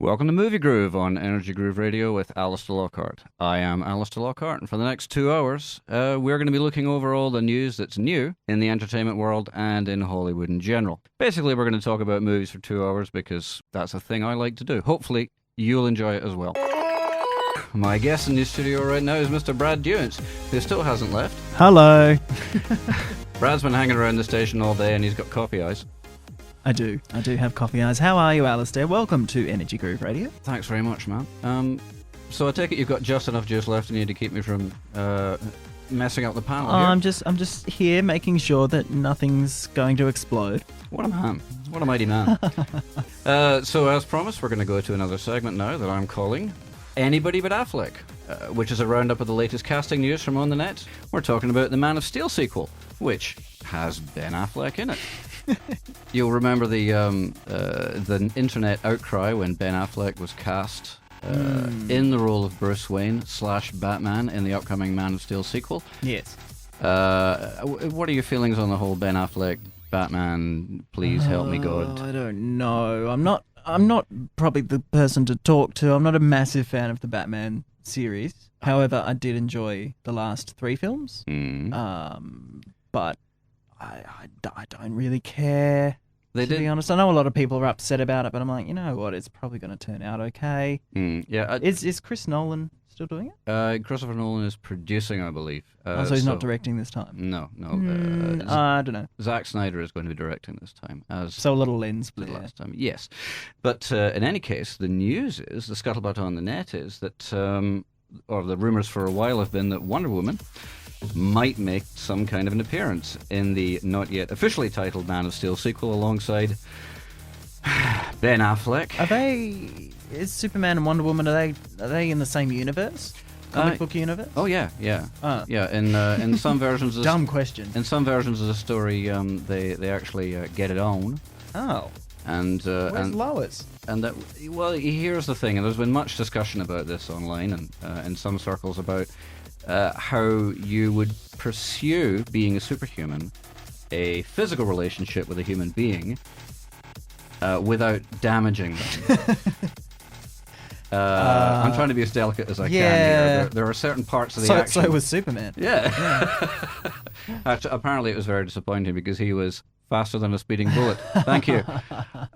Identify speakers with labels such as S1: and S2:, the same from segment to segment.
S1: Welcome to Movie Groove on Energy Groove Radio with Alister Lockhart. I am Alister Lockhart, and for the next 2 hours, we're going to be looking over all the news that's new in the entertainment world and in Hollywood in general. Basically, we're going to talk about movies for 2 hours because that's a thing I like to do. Hopefully, you'll enjoy it as well. My guest in the studio right now is Mr. Brad Duence, who still hasn't left.
S2: Hello.
S1: Brad's been hanging around the station all day and he's got coffee eyes.
S2: I do have coffee eyes. How are you, Alistair? Welcome to Energy Groove Radio.
S1: Thanks very much, man. So I take it you've got just enough juice left in you to keep me from messing up the panel here?
S2: I'm just here making sure that nothing's going to explode.
S1: What a man. What a mighty man. So as promised, we're going to go to another segment now that I'm calling Anybody But Affleck, which is a roundup of the latest casting news from on the net. We're talking about the Man of Steel sequel, which has Ben Affleck in it. You'll remember the internet outcry when Ben Affleck was cast in the role of Bruce Wayne / Batman in the upcoming Man of Steel sequel.
S2: Yes.
S1: What are your feelings on the whole Ben Affleck Batman? Please help me, God.
S2: I don't know. I'm not probably the person to talk to. I'm not a massive fan of the Batman series. However, I did enjoy the last 3 films. But I don't really care, to be honest. I know a lot of people are upset about it, but I'm like, you know what? It's probably going to turn out okay. Is Chris Nolan still doing it?
S1: Christopher Nolan is producing, I believe.
S2: So he's not directing this time?
S1: No.
S2: I don't know.
S1: Zack Snyder is going to be directing this time.
S2: So a little lens
S1: the
S2: flare.
S1: last time, yes. But in any case, the news is, the scuttlebutt on the net is that, or the rumours for a while have been that Wonder Woman might make some kind of an appearance in the not yet officially titled Man of Steel sequel alongside Ben Affleck.
S2: Is Superman and Wonder Woman, are they in the same universe? Comic book universe?
S1: Oh yeah. Yeah, in some versions of
S2: dumb question.
S1: In some versions of the story, they actually get it on.
S2: Oh.
S1: And
S2: where's Lois?
S1: And that, well, here's the thing, and there's been much discussion about this online and in some circles about how you would pursue, being a superhuman, a physical relationship with a human being without damaging them. I'm trying to be as delicate as I can here. There are certain parts of the action.
S2: So was Superman.
S1: Yeah. Actually, apparently it was very disappointing because he was faster than a speeding bullet. Thank you.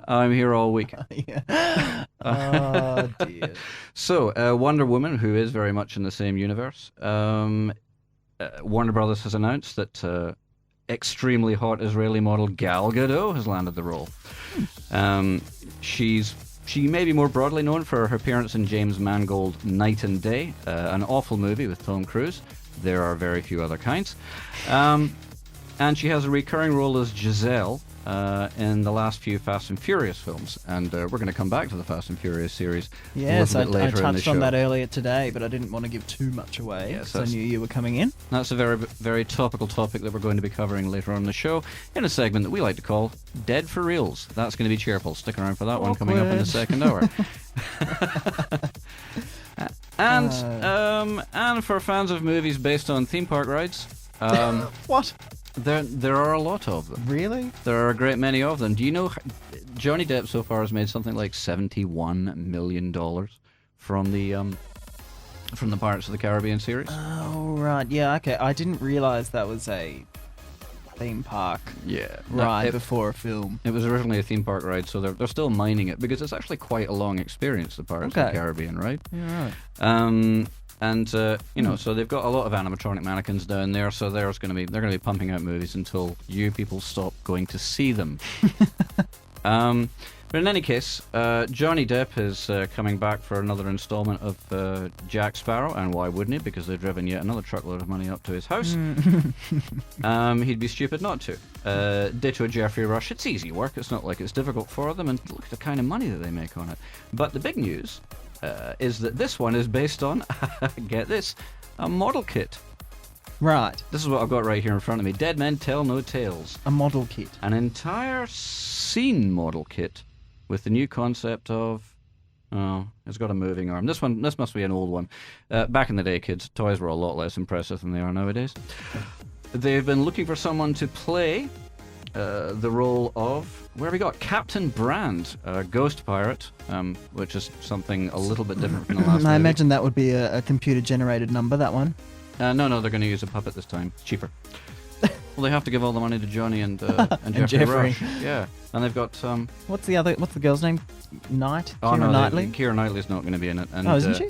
S1: I'm here all week.
S2: Oh, dear.
S1: So, Wonder Woman, who is very much in the same universe, Warner Brothers has announced that extremely hot Israeli model Gal Gadot has landed the role. She may be more broadly known for her appearance in James Mangold Night and Day, an awful movie with Tom Cruise. There are very few other kinds. And she has a recurring role as Giselle in the last few Fast and Furious films. And we're going to come back to the Fast and Furious series a little bit later in the show.
S2: I touched on that earlier today, but I didn't want to give too much away because I knew you were coming in.
S1: That's a very, very topical topic that we're going to be covering later on in the show in a segment that we like to call Dead for Reals. That's going to be cheerful. Stick around for that one coming up in the second hour. And for fans of movies based on theme park rides...
S2: What?
S1: There are a lot of them.
S2: Really?
S1: There are a great many of them. Do you know Johnny Depp so far has made something like $71 million from the Pirates of the Caribbean series?
S2: Oh, right. Yeah, okay. I didn't realise that was a theme park ride before a film.
S1: It was originally a theme park ride, so they're still mining it because it's actually quite a long experience, the Pirates of the Caribbean, right?
S2: Yeah, right.
S1: And so they've got a lot of animatronic mannequins down there. So they're going to be pumping out movies until you people stop going to see them. But in any case, Johnny Depp is coming back for another installment of Jack Sparrow, and why wouldn't he? Because they've driven yet another truckload of money up to his house. He'd be stupid not to. Ditto Jeffrey Rush. It's easy work. It's not like it's difficult for them, and look at the kind of money that they make on it. But the big news is that this one is based on, get this, a model kit.
S2: Right.
S1: This is what I've got right here in front of me. Dead Men Tell No Tales.
S2: A model kit.
S1: An entire scene model kit with the new concept of... Oh, it's got a moving arm. This must be an old one. Back in the day, kids, toys were a lot less impressive than they are nowadays. They've been looking for someone to play the role of, where have we got? Captain Brand, a ghost pirate, which is something a little bit different from the last
S2: I
S1: movie.
S2: imagine that would be a computer-generated number, that one.
S1: No, they're going to use a puppet this time. Cheaper. Well, they have to give all the money to Johnny and Jeffrey
S2: Jeffrey.
S1: Rush. Yeah, and they've got
S2: What's the girl's name? Knight?
S1: oh
S2: Keira
S1: no,
S2: Knightley?
S1: Keira Knightley's not going to be in it. And,
S2: Isn't she?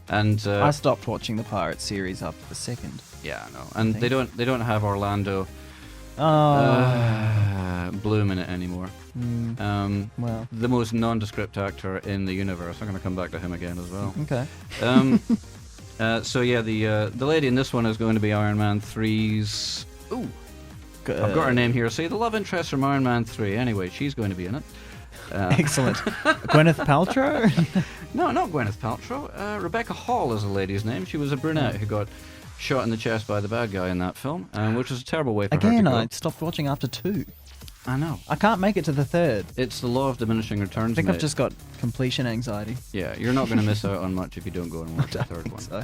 S1: And
S2: I stopped watching the Pirate series after the second.
S1: yeah, no, and they don't have Orlando
S2: Oh.
S1: Bloom in it anymore.
S2: Well.
S1: The most nondescript actor in the universe. I'm going to come back to him again as well.
S2: Okay.
S1: So yeah, the lady in this one is going to be Iron Man 3's. Ooh, I've got her name here. See, the love interest from Iron Man 3. Anyway, she's going to be in it.
S2: Excellent. Gwyneth Paltrow?
S1: No, not Gwyneth Paltrow. Rebecca Hall is the lady's name. She was a brunette who got shot in the chest by the bad guy in that film, which was a terrible way for her to
S2: Again,
S1: go.
S2: I stopped watching after 2.
S1: I know.
S2: I can't make it to the 3rd.
S1: It's the law of diminishing returns.
S2: I think
S1: mate.
S2: I've just got completion anxiety.
S1: Yeah, you're not going to miss out on much if you don't go and watch the third one.
S2: So.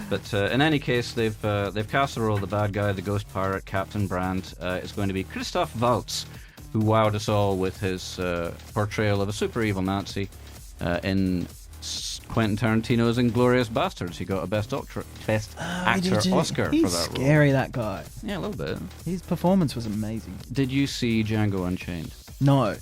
S1: But in any case, they've cast the role of the bad guy, the ghost pirate, Captain Brand. It's going to be Christoph Waltz, who wowed us all with his portrayal of a super evil Nazi in Quentin Tarantino's Inglourious Bastards. He got a Best Actor Oscar
S2: He's
S1: for that role.
S2: scary, that guy.
S1: Yeah, a little bit.
S2: His performance was amazing.
S1: Did you see Django Unchained?
S2: No.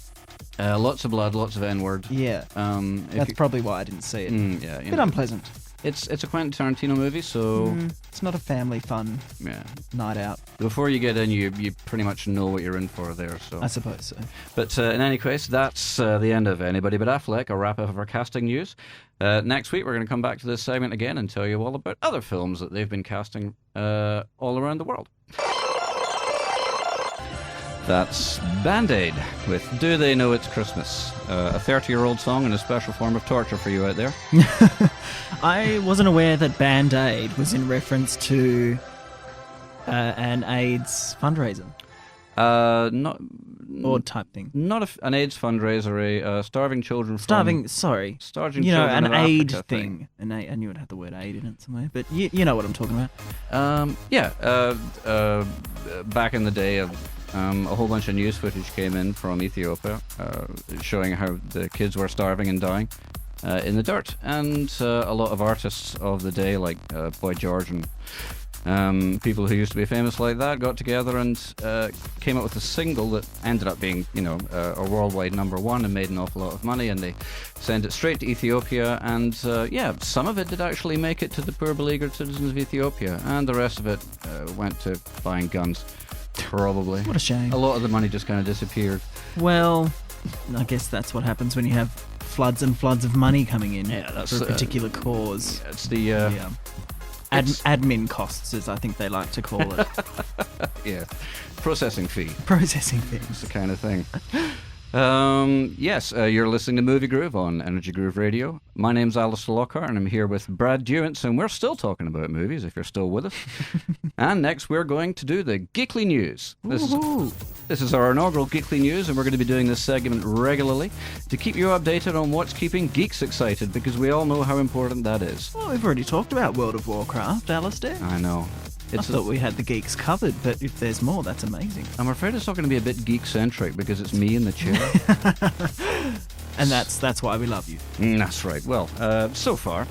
S1: Lots of blood, lots of N-word.
S2: Yeah. That's probably why I didn't see it.
S1: Yeah, you
S2: Bit
S1: know.
S2: unpleasant.
S1: It's a Quentin Tarantino movie, so
S2: It's not a family fun
S1: yeah.
S2: night out,
S1: Before you get in, you pretty much know what you're in for there. So,
S2: I suppose so.
S1: but in any case, that's the end of Anybody But Affleck, a wrap up of our casting news. Next week, we're going to come back to this segment again and tell you all about other films that they've been casting all around the world. That's Band-Aid with Do They Know It's Christmas? A 30-year-old song and a special form of torture for you out there.
S2: I wasn't aware that Band-Aid was in reference to an AIDS fundraiser.
S1: Not
S2: Or type thing.
S1: Not an AIDS fundraiser, a starving children from...
S2: Starving
S1: Starving
S2: you know,
S1: children
S2: an
S1: of
S2: aid
S1: Africa
S2: thing. I knew it had the word aid in it somewhere, but you know what I'm talking about.
S1: Back in the day, a whole bunch of news footage came in from Ethiopia showing how the kids were starving and dying in the dirt. And a lot of artists of the day, like Boy George and people who used to be famous like that, got together and came up with a single that ended up being, a worldwide #1 and made an awful lot of money. And they sent it straight to Ethiopia. And some of it did actually make it to the poor beleaguered citizens of Ethiopia, and the rest of it went to buying guns. Probably.
S2: What a shame.
S1: A lot of the money just kind of disappeared.
S2: Well, I guess that's what happens when you have floods and floods of money coming in
S1: that's,
S2: for a particular cause.
S1: It's the
S2: admin costs, as I think they like to call it.
S1: processing fee.
S2: Processing things.
S1: It's the kind of thing. Yes, you're listening to Movie Groove on Energy Groove Radio. My name's Alister Lockhart, and I'm here with Brad Duence, and we're still talking about movies, if you're still with us. And next, we're going to do the Geekly News. This is our inaugural Geekly News, and we're going to be doing this segment regularly to keep you updated on what's keeping geeks excited, because we all know how important that is.
S2: Well, we've already talked about World of Warcraft, Alistair.
S1: I know.
S2: I thought we had the geeks covered, but if there's more, that's amazing.
S1: I'm afraid it's not going to be a bit geek-centric because it's me in the chair.
S2: And that's why we love you.
S1: That's right. Well, so far.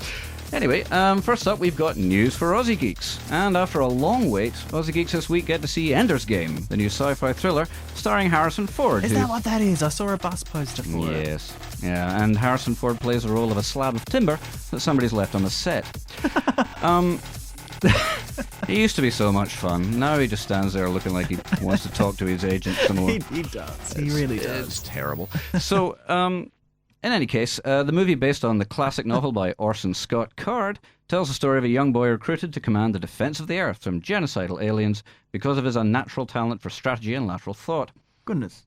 S1: Anyway, first up, we've got news for Aussie Geeks. And after a long wait, Aussie Geeks this week get to see Ender's Game, the new sci-fi thriller starring Harrison Ford.
S2: Is that what that is? I saw a bus poster for it.
S1: Yes. Yeah, and Harrison Ford plays the role of a slab of timber that somebody's left on the set. He used to be so much fun. Now he just stands there looking like he wants to talk to his agent some more.
S2: He does. He really does.
S1: It's terrible. So, in any case, the movie based on the classic novel by Orson Scott Card tells the story of a young boy recruited to command the defense of the Earth from genocidal aliens because of his unnatural talent for strategy and lateral thought.
S2: Goodness.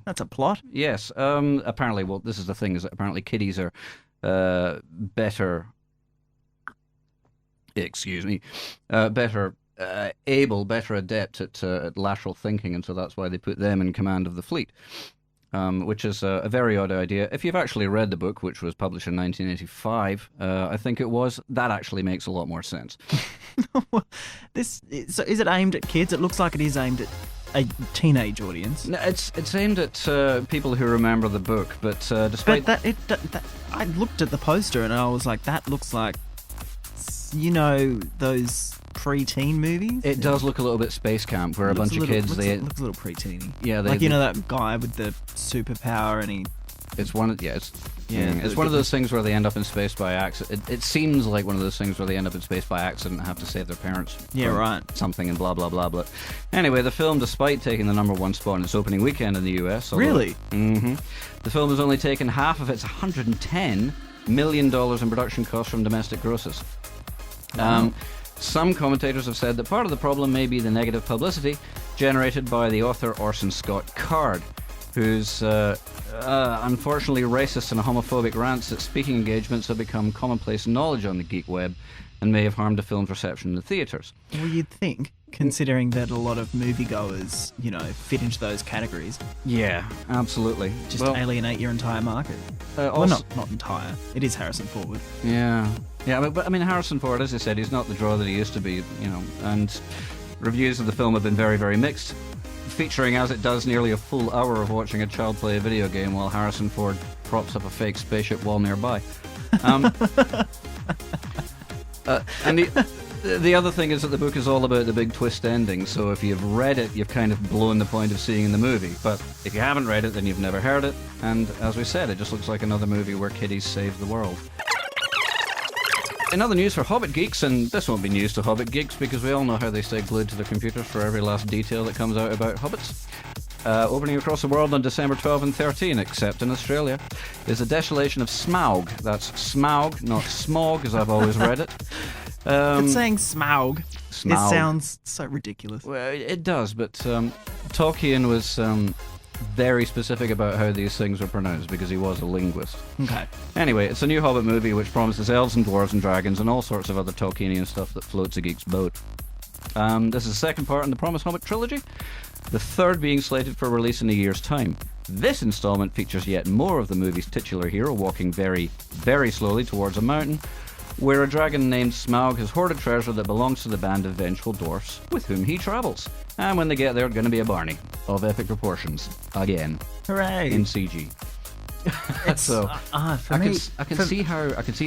S2: That's a plot.
S1: Yes. Apparently, well, this is the thing, is that apparently kiddies are better... better adept at lateral thinking, and so that's why they put them in command of the fleet, which is a very odd idea. If you've actually read the book, which was published in 1985, I think it was, that actually makes a lot more sense.
S2: So is it aimed at kids? It looks like it is aimed at a teenage audience.
S1: No, it's aimed at people who remember the book, but despite...
S2: But I looked at the poster and I was like, that looks like, you know, those pre-teen movies.
S1: It does look a little bit Space Camp, where a bunch of kids...
S2: Looks a little pre-teeny.
S1: Yeah,
S2: like, you know that guy with the superpower and he...
S1: It's one of it's one of those things where they end up in space by accident. It seems like one of those things where they end up in space by accident and have to save their parents.
S2: Yeah, right.
S1: Something and blah blah blah blah. Anyway, the film, despite taking the #1 spot in its opening weekend in the US,
S2: really,
S1: the film has only taken half of its $110 million in production costs from domestic grosses.
S2: Wow.
S1: Some commentators have said that part of the problem may be the negative publicity generated by the author Orson Scott Card, whose unfortunately racist and homophobic rants at speaking engagements have become commonplace knowledge on the geek web and may have harmed the film's reception in the theatres.
S2: Well, you'd think, considering that a lot of moviegoers, you know, fit into those categories.
S1: Yeah, absolutely.
S2: Just alienate your entire market. Well, not entire. It is Harrison Ford.
S1: Yeah, but I mean, Harrison Ford, as I said, he's not the draw that he used to be, you know, and reviews of the film have been very, very mixed, featuring, as it does, nearly a full hour of watching a child play a video game while Harrison Ford props up a fake spaceship wall nearby. And the other thing is that the book is all about the big twist ending, so if you've read it, you've kind of blown the point of seeing in the movie. But if you haven't read it, then you've never heard it, and as we said, it just looks like another movie where kiddies save the world. In other news for Hobbit geeks, and this won't be news to Hobbit geeks because we all know how they stay glued to their computers for every last detail that comes out about Hobbits. Opening across the world on December 12 and 13, except in Australia, is The Desolation of Smaug. That's Smaug, not Smog, as I've always read it.
S2: But saying Smaug,
S1: Smaug,
S2: it sounds so ridiculous.
S1: Well, it does, but Tolkien was very specific about how these things were pronounced because he was a linguist.
S2: Okay.
S1: Anyway, it's a new Hobbit movie which promises elves and dwarves and dragons and all sorts of other Tolkienian stuff that floats a geek's boat. This is the second part in the Promised Hobbit trilogy, the third being slated for release in a year's time. This installment features yet more of the movie's titular hero walking very, very slowly towards a mountain, where a dragon named Smaug has hoarded treasure that belongs to the band of vengeful dwarfs with whom he travels. And when they get there, it's going to be a Barney of epic proportions again.
S2: Hooray!
S1: In CG. So I can see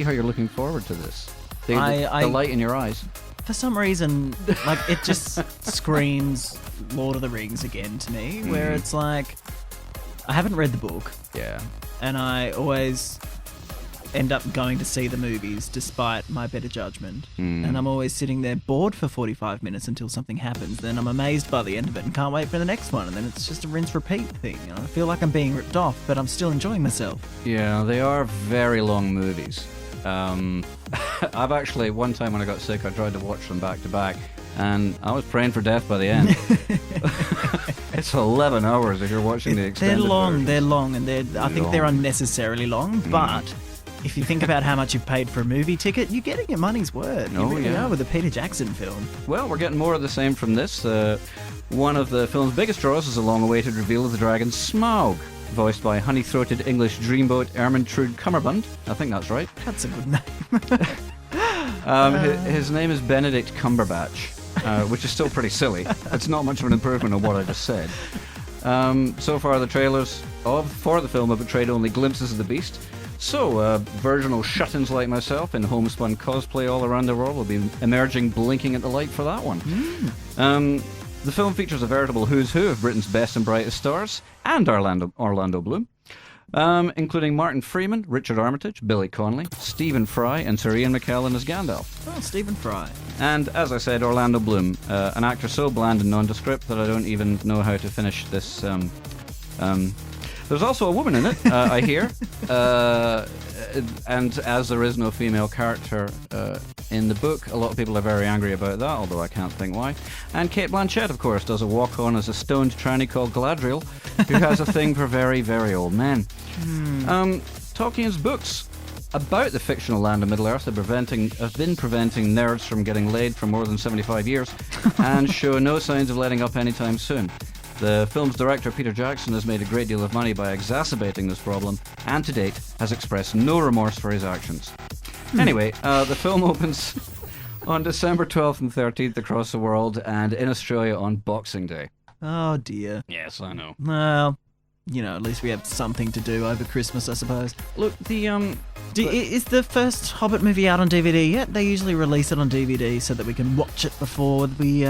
S1: how you're looking forward to this. The light in your eyes.
S2: For some reason, like, it just screams Lord of the Rings again to me, where it's like, I haven't read the book.
S1: Yeah.
S2: And I always end up going to see the movies despite my better judgment. And I'm always sitting there bored for 45 minutes until something happens. Then I'm amazed by the end of it and can't wait for the next one. And then it's just a rinse-repeat thing. I feel like I'm being ripped off, but I'm still enjoying myself. Yeah,
S1: they are very long movies. I've actually, one time when I got sick, I tried to watch them back to back, and I was praying for death by the end. It's 11 hours if you're watching the extended versions.
S2: They're long, and I think they're unnecessarily long, but if you think about how much you've paid for a movie ticket, you're getting your money's worth. You really are with a Peter Jackson film.
S1: Well, we're getting more of the same from this. One of the film's biggest draws is the long-awaited reveal of the dragon Smaug, voiced by honey-throated English dreamboat Ermintrude Cummerbund. I think that's right.
S2: That's a good name.
S1: His name is Benedict Cumberbatch, which is still pretty silly. It's not much of an improvement on what I just said. So far, the trailers for the film have betrayed only glimpses of the beast. So, virginal shut-ins like myself in homespun cosplay all around the world will be emerging blinking at the light for that one. The film features a veritable who's who of Britain's best and brightest stars, and Orlando Bloom, including Martin Freeman, Richard Armitage, Billy Connolly, Stephen Fry, and Sir Ian McKellen as Gandalf.
S2: Oh, Stephen Fry.
S1: And, as I said, Orlando Bloom, an actor so bland and nondescript that I don't even know how to finish this. There's also a woman in it, I hear, and as there is no female character in the book, a lot of people are very angry about that, although I can't think why. And Cate Blanchett, of course, does a walk-on as a stoned tranny called Galadriel, who has a thing for very, very old men. Tolkien's books about the fictional land of Middle-earth have been preventing nerds from getting laid for more than 75 years, and show no signs of letting up anytime soon. The film's director, Peter Jackson, has made a great deal of money by exacerbating this problem, and to date has expressed no remorse for his actions. Anyway, the film opens on December 12th and 13th across the world, and in Australia on Boxing Day.
S2: Oh, dear.
S1: Yes, I know.
S2: Well, at least we have something to do over Christmas, I suppose.
S1: Look,
S2: Is the first Hobbit movie out on DVD yet? They usually release it on DVD so that we can watch it before we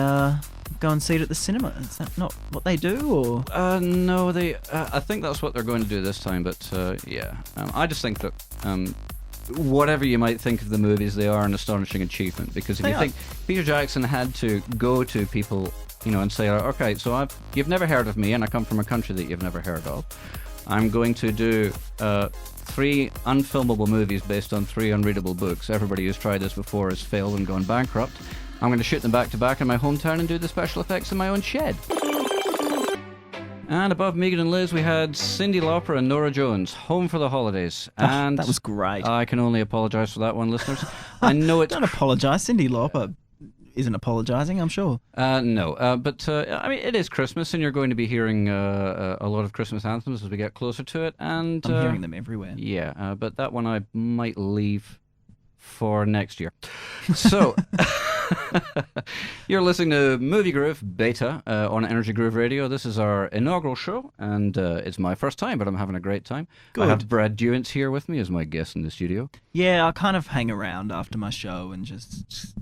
S2: go and see it at the cinema. Is that not what they do, or?
S1: No, I think that's what they're going to do this time, but yeah. I just think that whatever you might think of the movies, they are an astonishing achievement, because if you think Peter Jackson had to go to people, and say, okay, so you've never heard of me, and I come from a country that you've never heard of. I'm going to do 3 unfilmable movies based on 3 unreadable books. Everybody who's tried this before has failed and gone bankrupt. I'm going to shoot them back to back in my hometown and do the special effects in my own shed. And above Megan and Liz, we had Cyndi Lauper and Norah Jones, Home for the Holidays. And
S2: that was great.
S1: I can only apologise for that one, listeners. I know it's...
S2: Don't apologise. Cyndi Lauper isn't apologising, I'm sure.
S1: No, but I mean, it is Christmas, and you're going to be hearing a lot of Christmas anthems as we get closer to it. And
S2: I'm hearing them everywhere.
S1: Yeah, but that one I might leave for next year. So... You're listening to Movie Groove Beta on Energy Groove Radio. This is our inaugural show, and it's my first time, but I'm having a great time.
S2: Good.
S1: I have Brad Duence here with me as my guest in the studio.
S2: Yeah, I kind of hang around after my show and just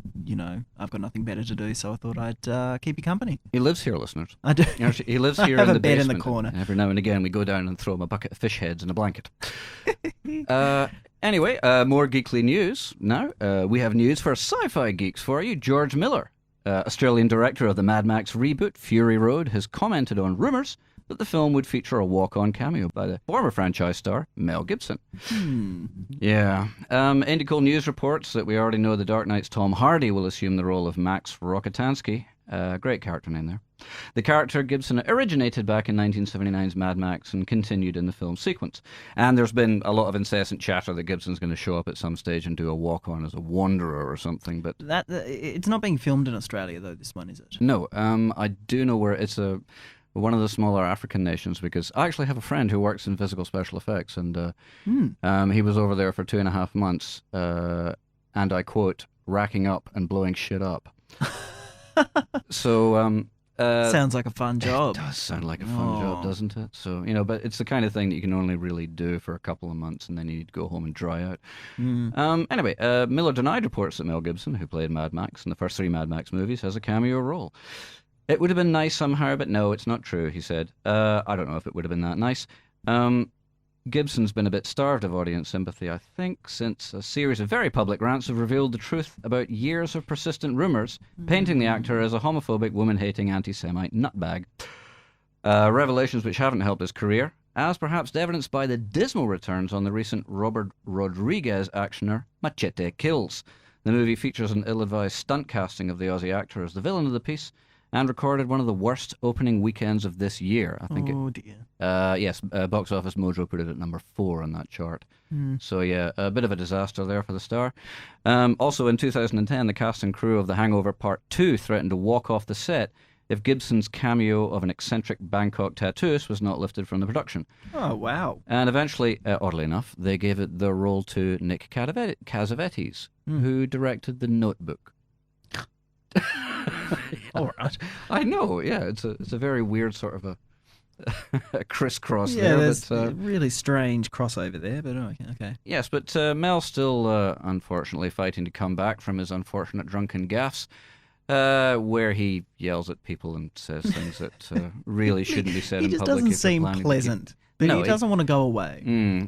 S2: I've got nothing better to do, so I thought I'd keep you company.
S1: He lives here, listeners.
S2: I do.
S1: He lives here
S2: I have
S1: in the
S2: a bed
S1: basement.
S2: in the corner.
S1: Every now and again, we go down and throw him a bucket of fish heads and a blanket. Anyway, more geekly news now. We have news for sci-fi geeks for you. George Miller, Australian director of the Mad Max reboot, Fury Road, has commented on rumours that the film would feature a walk-on cameo by the former franchise star, Mel Gibson. Yeah. Indical News reports that we already know the Dark Knight's Tom Hardy will assume the role of Max Rokitansky. Great character name there. The character Gibson originated back in 1979's Mad Max and continued in the film sequence. And there's been a lot of incessant chatter that Gibson's going to show up at some stage and do a walk-on as a wanderer or something. But
S2: it's not being filmed in Australia, though, this one, is it?
S1: No. I do know where it's one of the smaller African nations, because I actually have a friend who works in physical special effects, and he was over there for 2.5 months, and I quote, racking up and blowing shit up. So
S2: sounds like a fun job.
S1: It does sound like a fun job, doesn't it? So, but it's the kind of thing that you can only really do for a couple of months, and then you need to go home and dry out. Anyway, Miller denied reports that Mel Gibson, who played Mad Max in the first 3 Mad Max movies, has a cameo role. It would have been nice somehow, but no, it's not true, he said. I don't know if it would have been that nice. Gibson's been a bit starved of audience sympathy, I think, since a series of very public rants have revealed the truth about years of persistent rumours, painting the actor as a homophobic, woman-hating, anti-Semite nutbag. Revelations which haven't helped his career, as perhaps evidenced by the dismal returns on the recent Robert Rodriguez actioner Machete Kills. The movie features an ill-advised stunt casting of the Aussie actor as the villain of the piece, and recorded one of the worst opening weekends of this year. I think.
S2: Oh dear.
S1: Yes, Box Office Mojo put it at number 4 on that chart. So yeah, a bit of a disaster there for the star. Also in 2010, the cast and crew of The Hangover Part 2 threatened to walk off the set if Gibson's cameo of an eccentric Bangkok tattooist was not lifted from the production.
S2: Oh, wow.
S1: And eventually, oddly enough, they gave it the role to Nick Cassavetes, who directed The Notebook. All right. I know, yeah. It's a very weird sort of a crisscross there.
S2: There's
S1: but,
S2: a really strange crossover there, but okay.
S1: Yes, but Mel's still, unfortunately, fighting to come back from his unfortunate drunken gaffes, where he yells at people and says things that really shouldn't be said in public.
S2: He just doesn't seem pleasant. But no, he doesn't want to go away.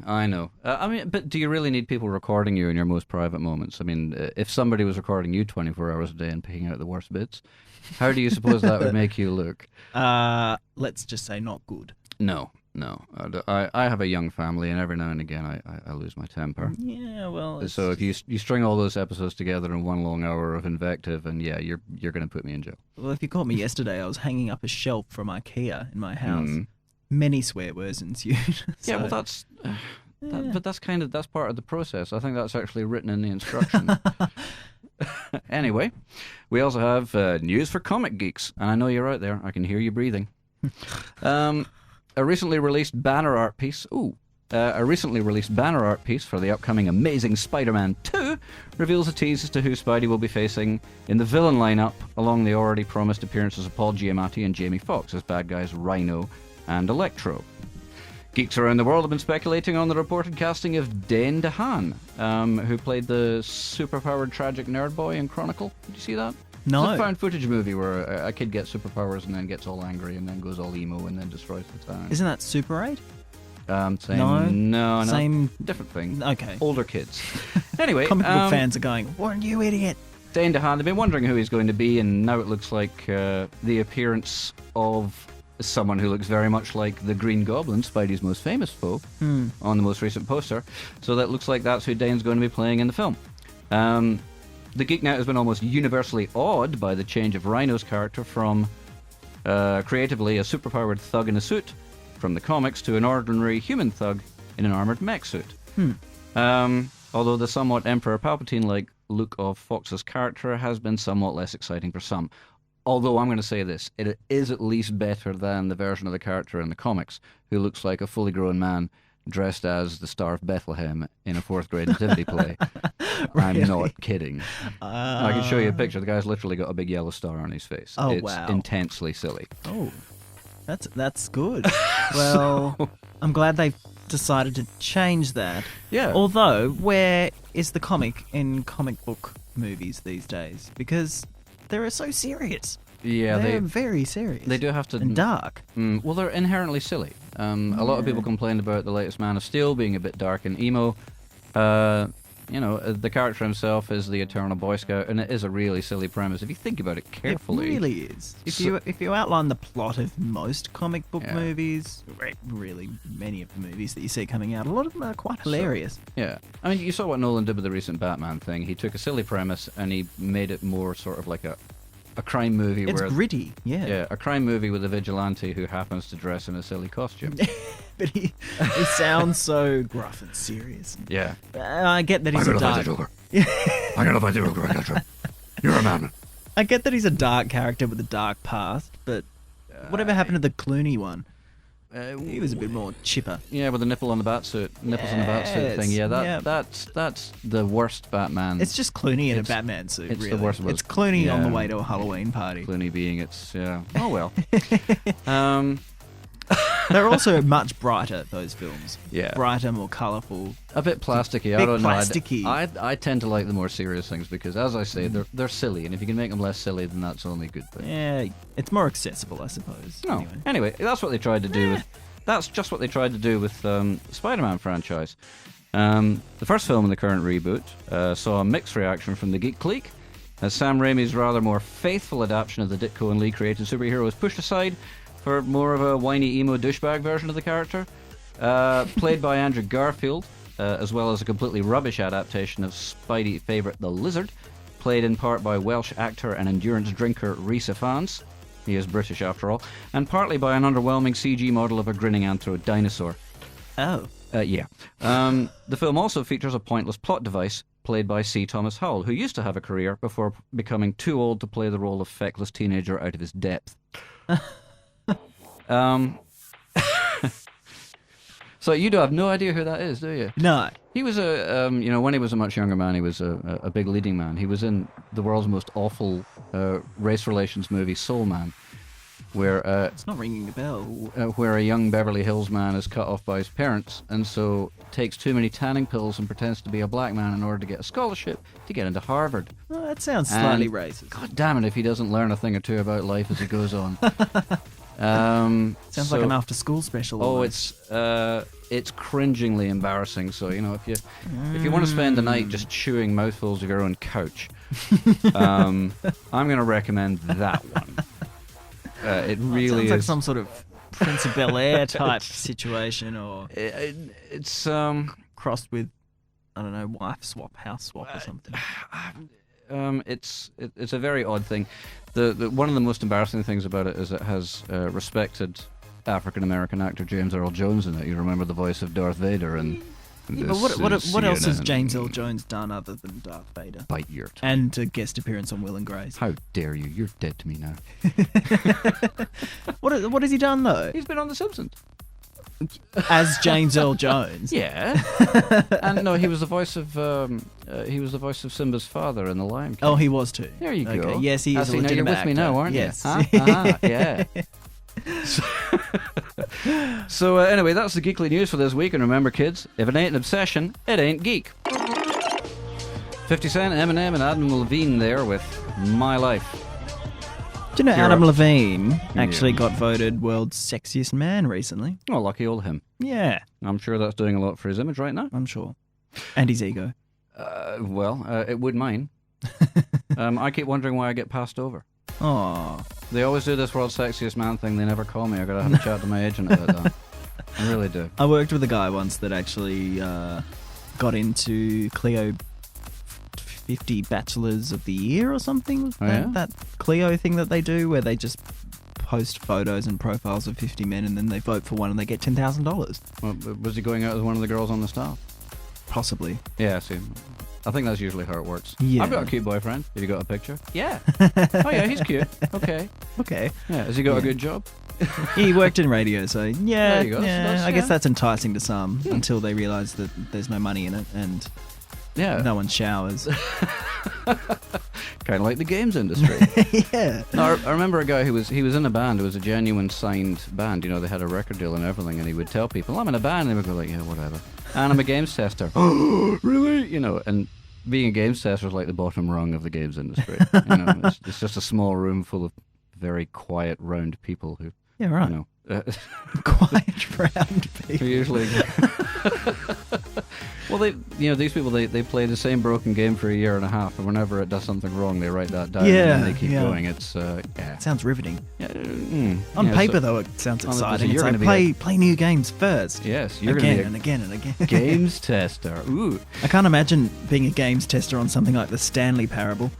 S1: I know. But do you really need people recording you in your most private moments? I mean, if somebody was recording you 24 hours a day and picking out the worst bits, how do you suppose that would make you look?
S2: Let's just say not good.
S1: No. I have a young family, and every now and again I lose my temper.
S2: Yeah, well...
S1: So if you string all those episodes together in one long hour of invective, and yeah, you're going to put me in jail.
S2: Well, if you caught me yesterday, I was hanging up a shelf from IKEA in my house. Many swear words ensued. So,
S1: yeah, well, that's that's part of the process. I think that's actually written in the instructions. Anyway, we also have news for comic geeks, and I know you're out there. I can hear you breathing. A recently released banner art piece. A recently released banner art piece for the upcoming Amazing Spider-Man 2 reveals a tease as to who Spidey will be facing in the villain lineup, along the already promised appearances of Paul Giamatti and Jamie Foxx as bad guys Rhino and Electro. Geeks around the world have been speculating on the reported casting of Dane DeHaan, who played the superpowered tragic nerd boy in Chronicle. Did you see that?
S2: No.
S1: It's a found footage movie where a kid gets superpowers and then gets all angry and then goes all emo and then destroys the town.
S2: Isn't that Super 8?
S1: Same, no,
S2: same
S1: different thing.
S2: Okay.
S1: Older kids. Anyway,
S2: Comic book fans are going, "What you idiot!"
S1: Dane DeHaan, they've been wondering who he's going to be, and now it looks like the appearance of someone who looks very much like the Green Goblin, Spidey's most famous foe, on the most recent poster. So that looks like that's who Dane's going to be playing in the film. The Geek Now has been almost universally awed by the change of Rhino's character from creatively a superpowered thug in a suit from the comics to an ordinary human thug in an armoured mech suit. Although the somewhat Emperor Palpatine-like look of Fox's character has been somewhat less exciting for some. Although I'm going to say this, it is at least better than the version of the character in the comics, who looks like a fully grown man dressed as the Star of Bethlehem in a 4th grade nativity play.
S2: Really?
S1: I'm not kidding. I can show you a picture. The guy's literally got a big yellow star on his face.
S2: Oh,
S1: it's
S2: wow.
S1: intensely silly.
S2: Oh, that's good. Well, I'm glad they've decided to change that.
S1: Yeah.
S2: Although, where is the comic in comic book movies these days? Because they're so serious.
S1: Yeah,
S2: they're very serious.
S1: They do have to...
S2: And dark.
S1: Well, they're inherently silly. A lot of people complained about the latest Man of Steel being a bit dark and emo. The character himself is the Eternal Boy Scout, and it is a really silly premise if you think about it carefully.
S2: It really is. If you outline the plot of most comic book movies, really many of the movies that you see coming out, a lot of them are quite hilarious.
S1: Yeah. I mean, you saw what Nolan did with the recent Batman thing. He took a silly premise and he made it more sort of like a crime movie.
S2: It's gritty, yeah.
S1: Yeah, a crime movie with a vigilante who happens to dress in a silly costume.
S2: But he sounds so gruff and serious.
S1: Yeah.
S2: I get that he's a dark...
S1: I'm gonna fight the Joker. You're a madman.
S2: I get that he's a dark character with a dark past, but whatever happened to the Clooney one? He was a bit more chipper.
S1: Yeah, with the nipples on the batsuit thing. Yeah, that's the worst Batman.
S2: It's just Clooney in a Batman suit.
S1: It's
S2: really.
S1: the worst.
S2: It's Clooney on the way to a Halloween party.
S1: Clooney being oh well.
S2: They're also much brighter, those films.
S1: Yeah.
S2: Brighter, more colourful.
S1: A bit plasticky.
S2: I
S1: don't know.
S2: Plasticky.
S1: I tend to like the more serious things because, as I say, they're silly, and if you can make them less silly, then that's only a good thing.
S2: Yeah, it's more accessible, I suppose.
S1: No. Anyway, that's what they tried to do with... That's just what they tried to do with the Spider-Man franchise. The first film in the current reboot saw a mixed reaction from the Geek Clique, as Sam Raimi's rather more faithful adaptation of the Ditko and Lee created superhero was pushed aside for more of a whiny emo douchebag version of the character, played by Andrew Garfield, as well as a completely rubbish adaptation of Spidey favourite The Lizard, played in part by Welsh actor and endurance drinker Rhys Ifans. He is British after all, and partly by an underwhelming CG model of a grinning anthro dinosaur.
S2: Oh.
S1: Yeah. The film also features a pointless plot device played by C. Thomas Howell, who used to have a career before becoming too old to play the role of feckless teenager out of his depth. So you do have no idea who that is, do you?
S2: No.
S1: He was when he was a much younger man, he was a big leading man. He was in the world's most awful race relations movie, Soul Man, where
S2: it's not ringing a bell.
S1: Where a young Beverly Hills man is cut off by his parents, and so takes too many tanning pills and pretends to be a black man in order to get a scholarship to get into Harvard.
S2: Oh, that sounds slightly racist.
S1: God damn it, if he doesn't learn a thing or two about life as he goes on.
S2: Sounds like an after-school special.
S1: Oh, it's cringingly embarrassing. So if you want to spend the night just chewing mouthfuls of your own couch, I'm going to recommend that one. It really
S2: sounds like
S1: is
S2: some sort of Prince of Bel-Air type situation, or
S1: it's
S2: crossed with, I don't know, wife swap, house swap, or something.
S1: It's a very odd thing. The one of the most embarrassing things about it is it has respected African American actor James Earl Jones in it. You remember the voice of Darth Vader and.
S2: Yeah, but what else has James Earl Jones done other than Darth Vader?
S1: Bite your tongue.
S2: And a guest appearance on Will and Grace.
S1: How dare you? You're dead to me now.
S2: What has he done though?
S1: He's been on The Simpsons.
S2: As James Earl Jones.
S1: Yeah. And no, he was the voice of Simba's father in The Lion King.
S2: Oh, he was too.
S1: There you go.
S2: Okay. Yes, he is a
S1: Now you're
S2: legitimate
S1: with me
S2: actor.
S1: now, aren't
S2: yes.
S1: you? Yeah. So anyway, that's the geekly news for this week. And remember, kids, if it ain't an obsession, it ain't geek. 50 Cent, Eminem, and Adam Levine there with My Life.
S2: Do you know
S1: You're
S2: Adam
S1: up.
S2: Levine actually got voted world's sexiest man recently?
S1: Oh, lucky old him.
S2: Yeah,
S1: I'm sure that's doing a lot for his image right now.
S2: I'm sure. And his ego.
S1: It would mine. I keep wondering why I get passed over.
S2: Oh,
S1: They always do this world's sexiest man thing. They never call me. I gotta have a chat to my agent about that. I really do.
S2: I worked with a guy once that actually got into Clio 50 Bachelors of the Year or something.
S1: Oh, yeah?
S2: That Clio thing that they do where they just post photos and profiles of 50 men and then they vote for one and they get $10,000.
S1: Well, was he going out with one of the girls on the staff?
S2: Possibly.
S1: Yeah, see. I think that's usually how it works.
S2: Yeah.
S1: I've got a cute boyfriend. Have you got a picture? Yeah. Oh, yeah, he's cute. Okay.
S2: Okay.
S1: Yeah, has he got a good job?
S2: He worked in radio, so yeah,
S1: There you go.
S2: yeah. I guess
S1: yeah.
S2: that's enticing to some until they realise that there's no money in it and
S1: Yeah.
S2: no one showers.
S1: Kind of like the games industry.
S2: Yeah.
S1: No, I remember a guy who was in a band. It was a genuine signed band. You know, they had a record deal and everything, and he would tell people, "I'm in a band," and they would go like, "Yeah, whatever." And I'm a games tester. Oh, really? You know, and being a games tester is like the bottom rung of the games industry. You know, it's just a small room full of very quiet, round people who,
S2: Yeah, right.
S1: you know,
S2: Quiet round
S1: who
S2: people.
S1: usually. Well, these people, they play the same broken game for a year and a half, and whenever it does something wrong, they write that down
S2: Yeah,
S1: and they keep
S2: yeah.
S1: going. It's yeah.
S2: Sounds riveting.
S1: On
S2: On paper, though, it sounds exciting.
S1: you're
S2: It's
S1: gonna
S2: like,
S1: be
S2: play new games first.
S1: Yes, you're
S2: Again
S1: going
S2: and
S1: to be
S2: again and again.
S1: a games tester. Ooh.
S2: I can't imagine being a games tester on something like the Stanley Parable.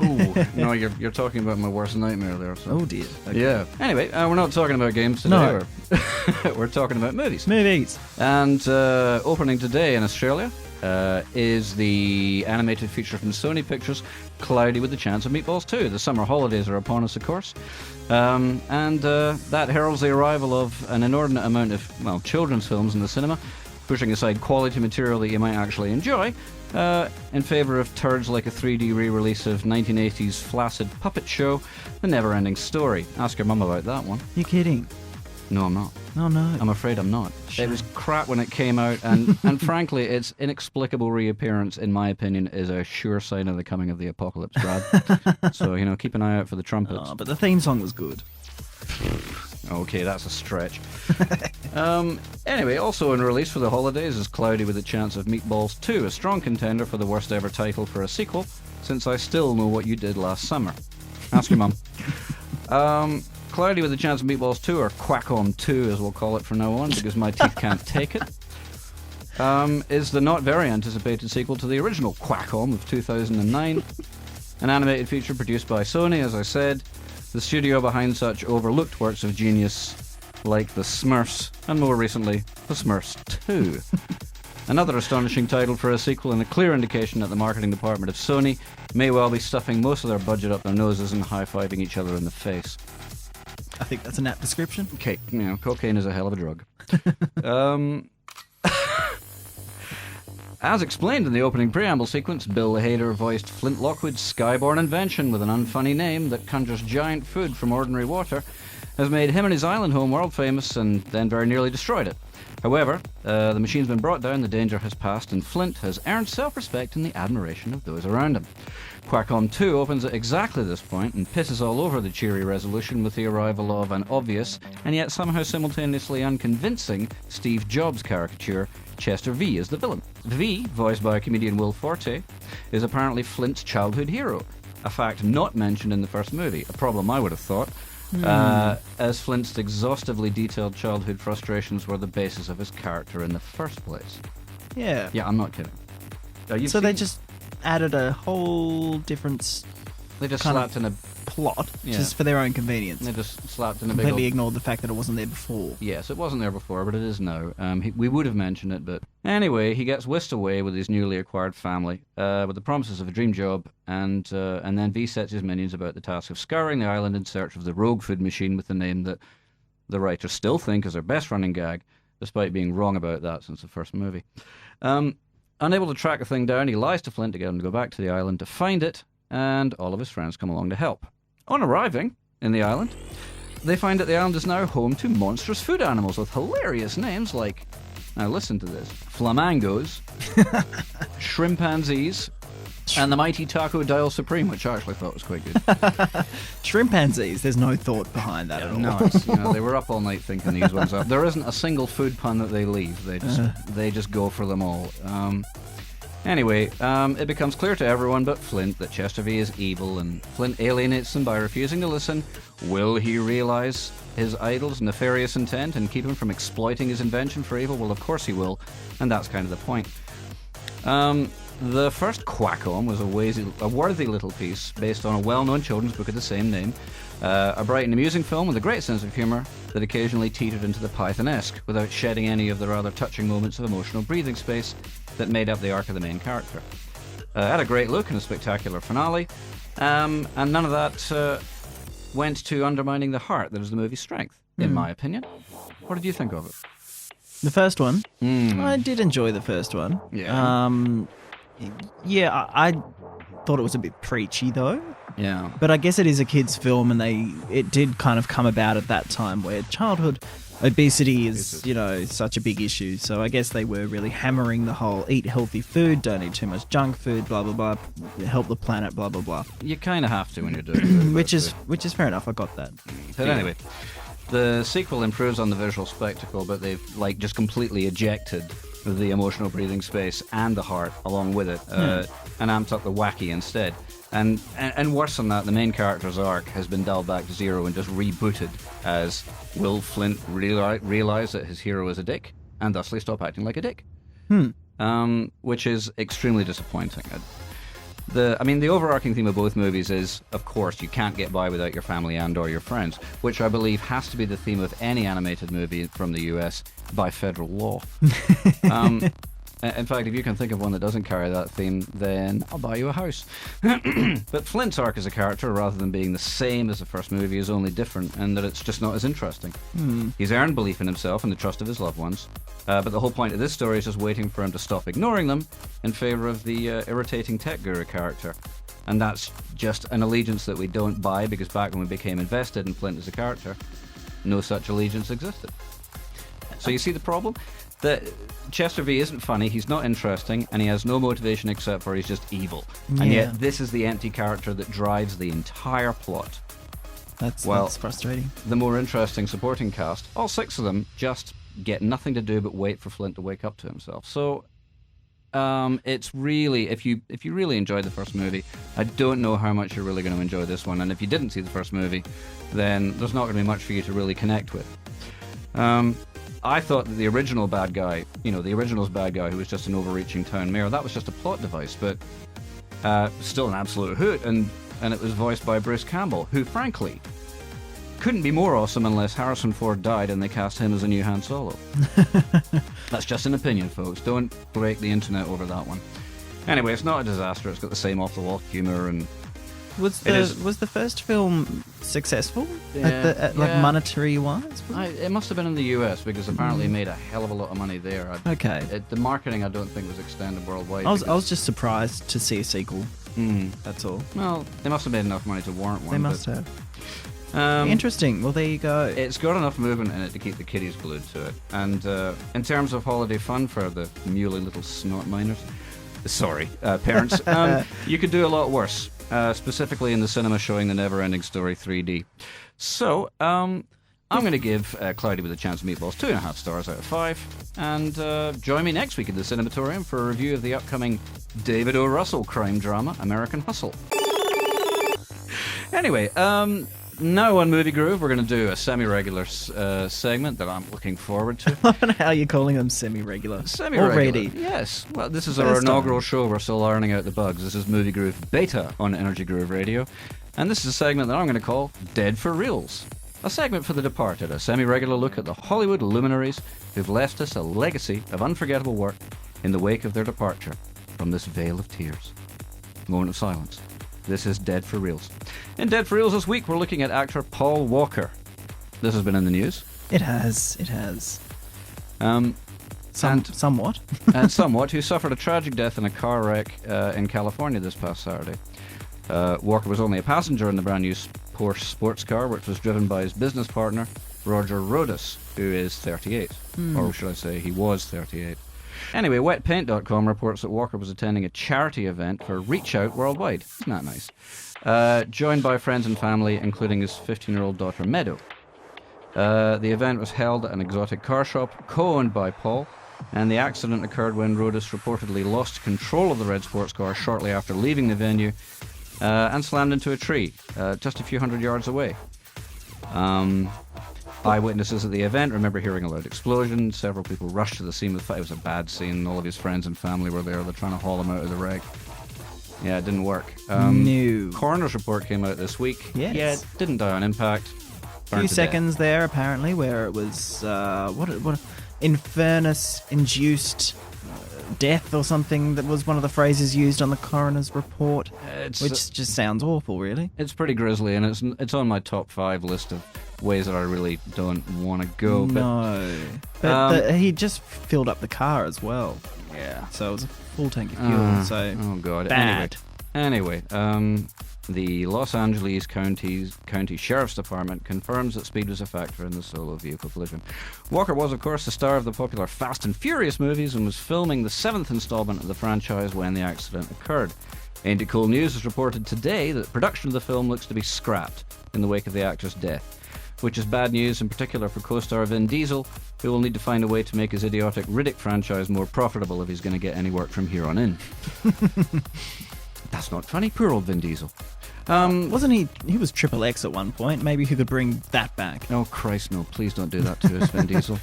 S1: Ooh. No, you're talking about my worst nightmare there. So.
S2: Oh dear. Okay.
S1: Yeah. Anyway, we're not talking about games today.
S2: No.
S1: We're talking about movies.
S2: Movies.
S1: And opening today in Australia is the animated feature from Sony Pictures, Cloudy with the Chance of Meatballs 2. The summer holidays are upon us, of course. And that heralds the arrival of an inordinate amount of, well, children's films in the cinema, pushing aside quality material that you might actually enjoy, in favour of turds like a 3D re-release of 1980s flaccid puppet show, The Never-Ending Story. Ask your mum about that one.
S2: You kidding?
S1: No, I'm not.
S2: Oh no.
S1: I'm afraid I'm not.
S2: Shame.
S1: It was crap when it came out, and frankly, its inexplicable reappearance, in my opinion, is a sure sign of the coming of the apocalypse, Brad. So, you know, keep an eye out for the trumpets.
S2: Oh, but the theme song was good.
S1: Okay, that's a stretch. Anyway, also in release for the holidays is Cloudy with a Chance of Meatballs 2, a strong contender for the worst ever title for a sequel, since I still know what you did last summer. Ask your mum. Cloudy with a Chance of Meatballs 2, or Quack-On 2 as we'll call it from now on, because my teeth can't take it, is the not very anticipated sequel to the original Quack-On of 2009, an animated feature produced by Sony, as I said, the studio behind such overlooked works of genius like The Smurfs, and more recently, The Smurfs 2. Another astonishing title for a sequel, and a clear indication that the marketing department of Sony may well be stuffing most of their budget up their noses and high-fiving each other in the face.
S2: I think that's an apt description.
S1: Okay, you know, cocaine is a hell of a drug. As explained in the opening preamble sequence, Bill Hader voiced Flint Lockwood's skyborne invention with an unfunny name that conjures giant food from ordinary water, has made him and his island home world famous and then very nearly destroyed it. However, the machine's been brought down, the danger has passed, and Flint has earned self-respect and the admiration of those around him. Quack-On 2 opens at exactly this point and pisses all over the cheery resolution with the arrival of an obvious and yet somehow simultaneously unconvincing Steve Jobs caricature, Chester V as the villain. V, voiced by comedian Will Forte, is apparently Flint's childhood hero, a fact not mentioned in the first movie, a problem I would have thought, as Flint's exhaustively detailed childhood frustrations were the basis of his character in the first place.
S2: Yeah.
S1: Yeah, I'm not kidding.
S2: So they just added a whole different
S1: They just
S2: kind
S1: slapped in a...
S2: plot
S1: Yeah.
S2: just for their own convenience.
S1: They just slapped in a big
S2: Completely
S1: old...
S2: ignored the fact that it wasn't there before.
S1: Yes, it wasn't there before, but it is now. We would have mentioned it, but... Anyway, he gets whisked away with his newly acquired family, with the promises of a dream job, and then V sets his minions about the task of scouring the island in search of the rogue food machine with the name that the writers still think is their best running gag, despite being wrong about that since the first movie. Unable to track the thing down, he lies to Flint to get him to go back to the island to find it, and all of his friends come along to help. On arriving in the island, they find that the island is now home to monstrous food animals with hilarious names like, now listen to this, flamingos, shrimpanzees, and the mighty Taco Dial Supreme, which I actually thought was quite good.
S2: Chimpanzees, there's no thought behind that at all.
S1: No, they were up all night thinking these ones up. There isn't a single food pun that they leave. They just go for them all. Anyway, it becomes clear to everyone but Flint that Chester V is evil, and Flint alienates him by refusing to listen. Will he realize his idol's nefarious intent and keep him from exploiting his invention for evil? Well, of course he will, and that's kind of the point. The first Quack-On was a worthy little piece based on a well-known children's book of the same name, a bright and amusing film with a great sense of humour that occasionally teetered into the Python-esque without shedding any of the rather touching moments of emotional breathing space that made up the arc of the main character. Had a great look and a spectacular finale, and none of that went to undermining the heart that is the movie's strength, in my opinion. What did you think of it?
S2: The first one? I did enjoy the first one.
S1: Yeah.
S2: I thought it was a bit preachy, though.
S1: Yeah.
S2: But I guess it is a kid's film, and it did kind of come about at that time where childhood obesity is, such a big issue. So I guess they were really hammering the whole eat healthy food, don't eat too much junk food, blah, blah, blah, help the planet, blah, blah, blah.
S1: You kind of have to when you're doing it.
S2: Which is fair enough, I got that.
S1: But anyway, the sequel improves on the visual spectacle, but they've just completely ejected the emotional breathing space and the heart along with it, and amped up the wacky instead. And worse than that, the main character's arc has been dialed back to zero and just rebooted as, will Flint realize that his hero is a dick and thusly stop acting like a dick? Which is extremely disappointing. The overarching theme of both movies is, of course, you can't get by without your family and or your friends, which I believe has to be the theme of any animated movie from the US by federal law. In fact, if you can think of one that doesn't carry that theme, then I'll buy you a house. But Flint's arc as a character, rather than being the same as the first movie, is only different in that it's just not as interesting. He's earned belief in himself and the trust of his loved ones, but the whole point of this story is just waiting for him to stop ignoring them in favour of the irritating tech guru character. And that's just an allegiance that we don't buy, because back when we became invested in Flint as a character, no such allegiance existed. So you see the problem? That Chester V isn't funny, he's not interesting, and he has no motivation except for he's just evil. And yet this is the empty character that drives the entire plot.
S2: That's frustrating.
S1: The more interesting supporting cast, all 6 of them, just get nothing to do but wait for Flint to wake up to himself. So it's really, if you really enjoyed the first movie, I don't know how much you're really going to enjoy this one. And if you didn't see the first movie, then there's not going to be much for you to really connect with. I thought that the original's bad guy who was just an overreaching town mayor, that was just a plot device, but still an absolute hoot, and it was voiced by Bruce Campbell, who frankly couldn't be more awesome unless Harrison Ford died and they cast him as a new Han Solo. That's just an opinion, folks. Don't break the internet over that one. Anyway, it's not a disaster. It's got the same off-the-wall humour, and
S2: was the first film successful monetary wise?
S1: It must have been in the US, because apparently it made a hell of a lot of money there. The marketing I don't think was extended worldwide.
S2: I was just surprised to see a sequel. That's all.
S1: Well, they must have made enough money to warrant one.
S2: They must have. Interesting. Well, there you go.
S1: It's got enough movement in it to keep the kiddies glued to it. And in terms of holiday fun for the muley little snot miners, parents, you could do a lot worse. Specifically in the cinema showing The Never-Ending Story 3D. So, I'm going to give Cloudy with a Chance of Meatballs 2.5 stars out of 5. And join me next week at the Cinematorium for a review of the upcoming David O. Russell crime drama, American Hustle. Anyway, now on Movie Groove, we're going to do a semi-regular segment that I'm looking forward to.
S2: I don't know how you're calling them semi-regular.
S1: Semi-regular.
S2: Already.
S1: Yes. Well, this is our inaugural show. We're still ironing out the bugs. This is Movie Groove Beta on Energy Groove Radio. And this is a segment that I'm going to call Dead for Reals. A segment for the departed, a semi-regular look at the Hollywood luminaries who've left us a legacy of unforgettable work in the wake of their departure from this vale of tears. Moment of silence. This is Dead for Reals. In Dead for Reals this week, we're looking at actor Paul Walker. This has been in the news.
S2: It has. It has.
S1: And
S2: Somewhat.
S1: and somewhat, who suffered a tragic death in a car wreck in California this past Saturday. Walker was only a passenger in the brand new Porsche sports car, which was driven by his business partner, Roger Rodas, who is 38. Or should I say, he was 38. Anyway, wetpaint.com reports that Walker was attending a charity event for Reach Out Worldwide. Isn't that nice? Joined by friends and family, including his 15-year-old daughter, Meadow. The event was held at an exotic car shop, co-owned by Paul, and the accident occurred when Rodas reportedly lost control of the red sports car shortly after leaving the venue and slammed into a tree just a few hundred yards away. Eyewitnesses at the event remember hearing a loud explosion. Several people rushed to the scene with fire. It was a bad scene. All of his friends and family were there. They're trying to haul him out of the wreck. Yeah, it didn't work.
S2: No.
S1: Coroner's report came out this week.
S2: Yes.
S1: Yeah, it didn't die on impact.
S2: A few seconds there, apparently, where it was what infernus-induced death or something. That was one of the phrases used on the coroner's report, which just sounds awful, really.
S1: It's pretty grisly, and it's on my top 5 list of ways that I really don't want to go.
S2: But he just filled up the car as well.
S1: Yeah.
S2: So it was a full tank of fuel. So
S1: oh god.
S2: Bad.
S1: Anyway, the Los Angeles County Sheriff's Department confirms that speed was a factor in the solo vehicle collision. Walker was, of course, the star of the popular Fast and Furious movies and was filming the 7th installment of the franchise when the accident occurred. Ain't It Cool News has reported today that production of the film looks to be scrapped in the wake of the actor's death, which is bad news in particular for co-star Vin Diesel, who will need to find a way to make his idiotic Riddick franchise more profitable if he's going to get any work from here on in. That's not funny. Poor old Vin Diesel.
S2: Wasn't he? He was Triple X at one point. Maybe he could bring that back.
S1: Oh Christ, no! Please don't do that to us, Vin Diesel.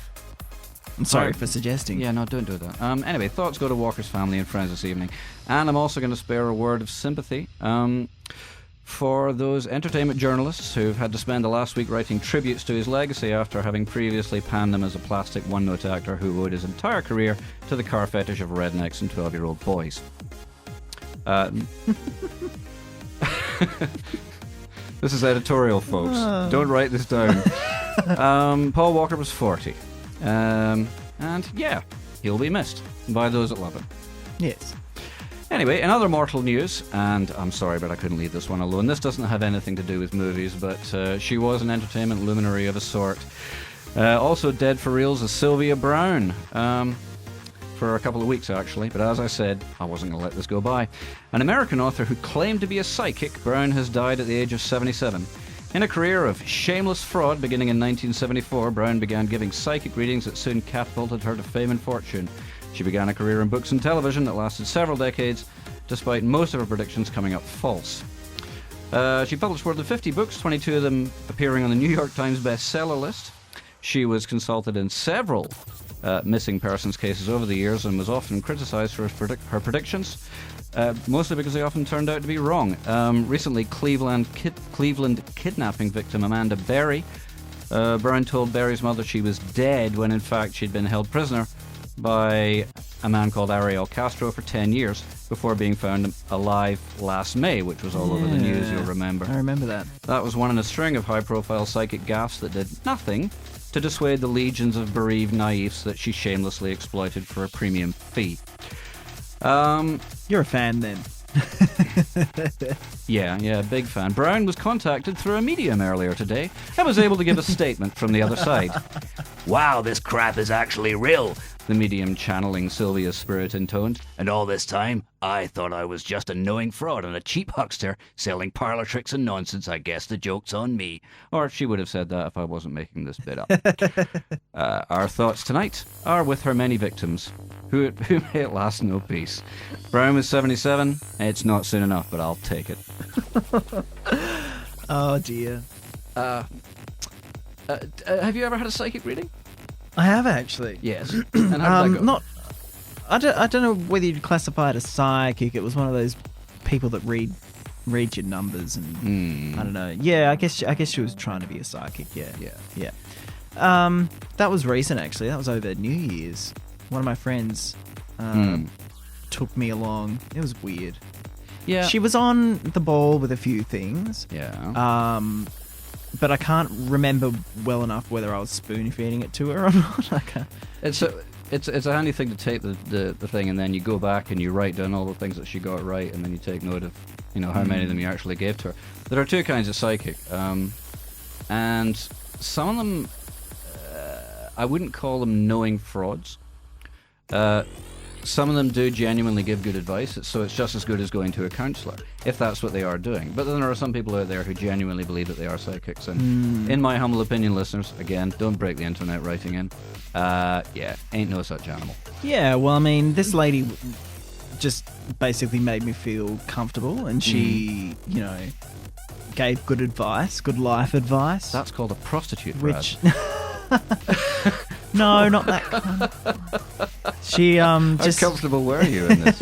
S2: I'm sorry for suggesting.
S1: Yeah, no, don't do that. Anyway, thoughts go to Walker's family and friends this evening, and I'm also going to spare a word of sympathy for those entertainment journalists who've had to spend the last week writing tributes to his legacy after having previously panned him as a plastic one-note actor who owed his entire career to the car fetish of rednecks and 12-year-old boys. This is editorial, folks. Don't write this down. Paul Walker was 40. And yeah, he'll be missed by those that love him.
S2: Yes.
S1: Anyway, in other mortal news, and I'm sorry, but I couldn't leave this one alone. This doesn't have anything to do with movies, but she was an entertainment luminary of a sort. Also dead for reals is Sylvia Browne. For a couple of weeks, actually, but as I said, I wasn't going to let this go by. An American author who claimed to be a psychic, Browne has died at the age of 77. In a career of shameless fraud beginning in 1974, Browne began giving psychic readings that soon catapulted her to fame and fortune. She began a career in books and television that lasted several decades, despite most of her predictions coming up false. She published more than 50 books, 22 of them appearing on the New York Times bestseller list. She was consulted in several missing persons cases over the years and was often criticized for her predictions, mostly because they often turned out to be wrong. Recently, Cleveland kidnapping victim Amanda Berry, Browne told Berry's mother she was dead when in fact she'd been held prisoner by a man called Ariel Castro for 10 years before being found alive last May, which was all over the news, you'll remember.
S2: I remember that. That
S1: was one in a string of high-profile psychic gaffes that did nothing to dissuade the legions of bereaved naifs that she shamelessly exploited for a premium fee.
S2: You're a fan then.
S1: Yeah, big fan. Browne was contacted through a medium earlier today and was able to give a statement from the other side. Wow, this crap is actually real, the medium channeling Sylvia's spirit intoned. And all this time, I thought I was just a knowing fraud and a cheap huckster selling parlor tricks and nonsense. I guess the joke's on me. Or she would have said that if I wasn't making this bit up. Our thoughts tonight are with her many victims, who may at last know peace. Browne was 77. It's not soon enough, but I'll take it.
S2: Oh dear.
S1: Have you ever had a psychic reading?
S2: I have actually.
S1: Yes. And how did that go?
S2: I don't know whether you'd classify it as psychic. It was one of those people that read your numbers and I don't know. Yeah, I guess she was trying to be a psychic. Yeah. That was recent actually. That was over New Year's. One of my friends took me along. It was weird.
S1: Yeah.
S2: She was on the ball with a few things.
S1: Yeah.
S2: but I can't remember well enough whether I was spoon feeding it to her or not. I can't.
S1: It's a handy thing to take the thing, and then you go back and you write down all the things that she got right, and then you take note of how many of them you actually gave to her. There are two kinds of psychic, and some of them I wouldn't call them knowing frauds. Some of them do genuinely give good advice, so it's just as good as going to a counsellor, if that's what they are doing. But then there are some people out there who genuinely believe that they are psychics, and in my humble opinion, listeners, again, don't break the internet writing in. Ain't no such animal.
S2: Yeah, well, I mean, this lady just basically made me feel comfortable, and she, gave good advice, good life advice.
S1: That's called a prostitute, Brad.
S2: Which... No, not that kind. She just...
S1: How comfortable were you in this?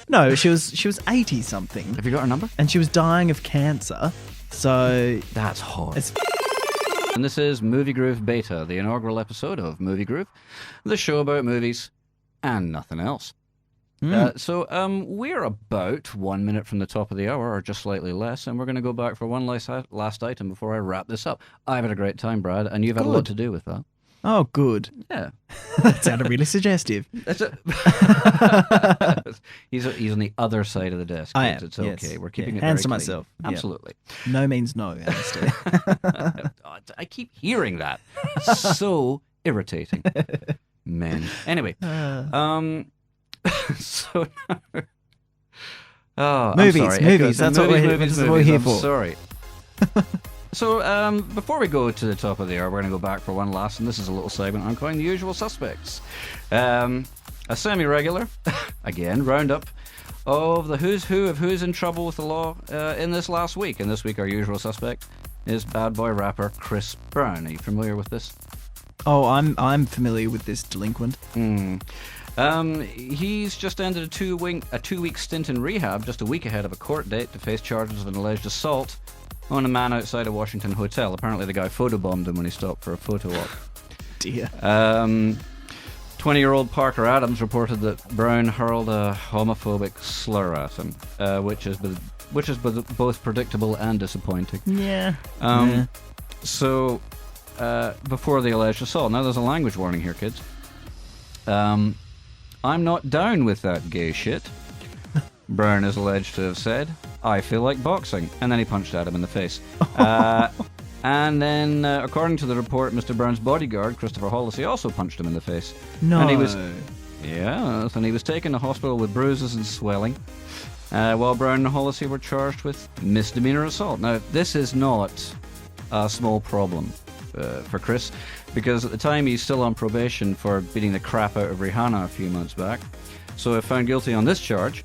S2: No, she was 80-something.
S1: Have you got her number?
S2: And she was dying of cancer, so...
S1: That's hot. And this is Movie Groove Beta, the inaugural episode of Movie Groove, the show about movies and nothing else. So we're about 1 minute from the top of the hour, or just slightly less, and we're going to go back for one last item before I wrap this up. I've had a great time, Brad, and you've had a lot to do with that.
S2: Oh, good.
S1: Yeah.
S2: That sounded really suggestive.
S1: He's on the other side of the desk.
S2: I am.
S1: It's okay.
S2: Yes.
S1: We're keeping it
S2: hands to
S1: very
S2: myself.
S1: clean. Absolutely.
S2: Yeah. No means no, Alister.
S1: I keep hearing that. So irritating. Men. Anyway. So
S2: movies.
S1: I'm sorry.
S2: Movies. That's what we're here for.
S1: Sorry. So, before we go to the top of the hour, we're going to go back for one last, and this is a little segment I'm calling The Usual Suspects. A semi-regular, again, roundup of the who's who of who's in trouble with the law in this last week. And this week, our usual suspect is bad boy rapper Chris Brown. Are you familiar with this?
S2: Oh, I'm familiar with this delinquent.
S1: He's just ended a two-week stint in rehab, just a week ahead of a court date, to face charges of an alleged assault on a man outside a Washington hotel. Apparently the guy photobombed him when he stopped for a photo op.
S2: Dear.
S1: 20-year-old Parker Adams reported that Brown hurled a homophobic slur at him, which is both predictable and disappointing.
S2: Yeah.
S1: So, before the alleged assault. Now there's a language warning here, kids. I'm not down with that gay shit, Brown is alleged to have said. I feel like boxing. And then he punched at him in the face. And then, according to the report, Mr. Brown's bodyguard, Christopher Hollisey, also punched him in the face.
S2: No.
S1: And he was taken to hospital with bruises and swelling, while Brown and Hollisey were charged with misdemeanor assault. Now, this is not a small problem for Chris, because at the time he's still on probation for beating the crap out of Rihanna a few months back. So if found guilty on this charge,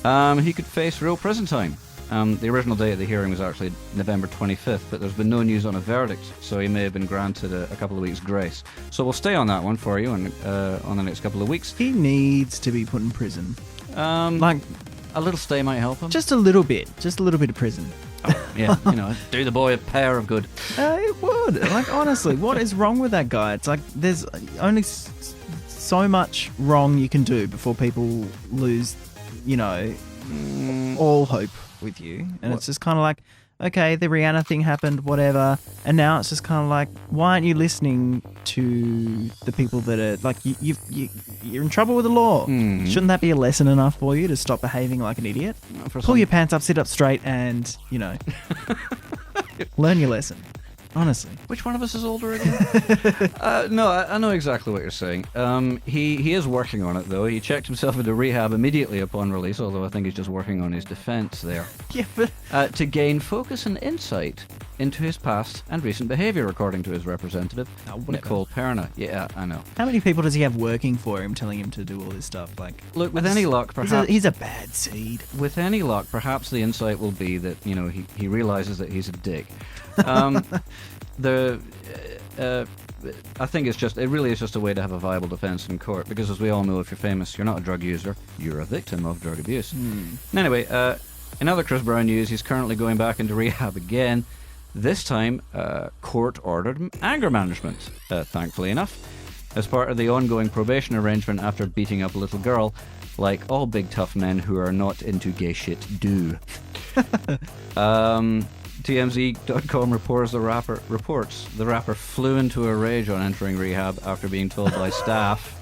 S1: he could face real prison time. The original date of the hearing was actually November 25th, but there's been no news on a verdict, so he may have been granted a couple of weeks' grace. So we'll stay on that one for you on the next couple of weeks.
S2: He needs to be put in prison.
S1: Like a little stay might help him.
S2: Just a little bit of prison.
S1: Oh, yeah, do the boy a pair of good.
S2: It would. Like, honestly, what is wrong with that guy? It's like there's only so much wrong you can do before people lose, all hope with you. And It's just kind of like, okay, the Rihanna thing happened, whatever. And now it's just kind of like, why aren't you listening to the people that are like, you're in trouble with the law? Shouldn't that be a lesson enough for you to stop behaving like an idiot? Pull your pants up, sit up straight, and learn your lesson. Honestly.
S1: Which one of us is older again? No, I know exactly what you're saying. He is working on it, though. He checked himself into rehab immediately upon release, although I think he's just working on his defence there.
S2: Yeah, but...
S1: to gain focus and insight into his past and recent behaviour, according to his representative, Nicole Perna. Yeah, I know.
S2: How many people does he have working for him, telling him to do all this stuff? Like,
S1: look, with any luck, perhaps...
S2: He's a bad seed.
S1: With any luck, perhaps the insight will be that, he realises that he's a dick. I think it really is just a way to have a viable defence in court, because as we all know, if you're famous, you're not a drug user, you're a victim of drug abuse. Anyway, in other Chris Brown news, he's currently going back into rehab again. This time, court-ordered anger management, thankfully enough, as part of the ongoing probation arrangement after beating up a little girl, like all big tough men who are not into gay shit do. TMZ.com reports the rapper flew into a rage on entering rehab after being told by staff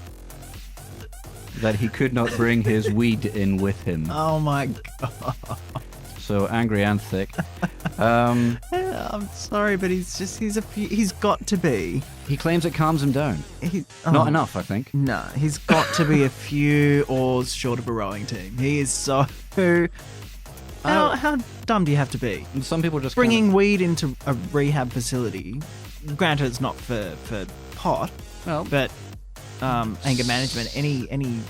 S1: that he could not bring his weed in with him.
S2: Oh my god.
S1: So angry and thick.
S2: I'm sorry, but he's got to be.
S1: He claims it calms him down. Not enough, I think.
S2: No, he's got to be a few oars short of a rowing team. He is so... How dumb do you have to be?
S1: Some people just
S2: bringing weed into a rehab facility. Granted, it's not for pot, but anger management, any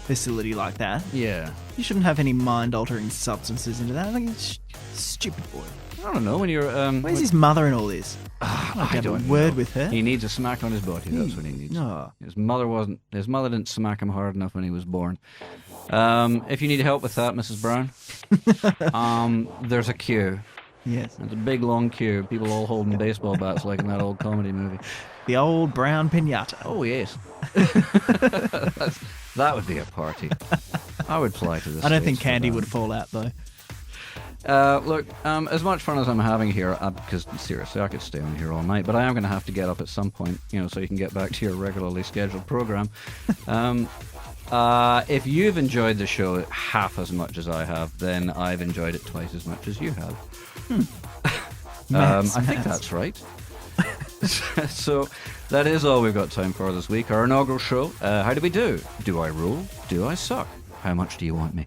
S2: facility like that.
S1: Yeah,
S2: you shouldn't have any mind-altering substances into that. I think it's stupid boy.
S1: I don't know when you're.
S2: Where's his mother in all this?
S1: I don't
S2: have a word with her.
S1: He needs a smack on his body. That's what he needs.
S2: No.
S1: His mother didn't smack him hard enough when he was born. If you need help with that, Mrs. Brown, there's a queue.
S2: Yes.
S1: There's a big long queue. People all holding baseball bats like in that old comedy movie.
S2: The old brown pinata.
S1: Oh yes. That would be a party. I would fly to this.
S2: I don't think candy would fall out though.
S1: Look, as much fun as I'm having here, because seriously, I could stay on here all night, but I am going to have to get up at some point, so you can get back to your regularly scheduled program. If you've enjoyed the show half as much as I have, then I've enjoyed it twice as much as you have. I think that's right. So that is all we've got time for this week. Our inaugural show. How do we do? Do I rule? Do I suck? How much do you want me?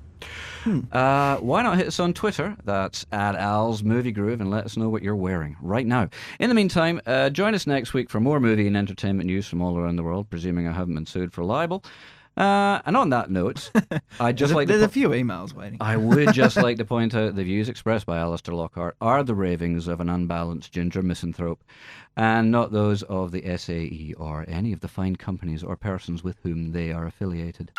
S1: Why not hit us on Twitter? That's @AlsMovieGroove, and let us know what you're wearing right now. In the meantime, join us next week for more movie and entertainment news from all around the world, presuming I haven't been sued for libel. And on that note, there's
S2: a few emails waiting.
S1: I would just like to point out the views expressed by Alister Lockhart are the ravings of an unbalanced ginger misanthrope, and not those of the SAE or any of the fine companies or persons with whom they are affiliated.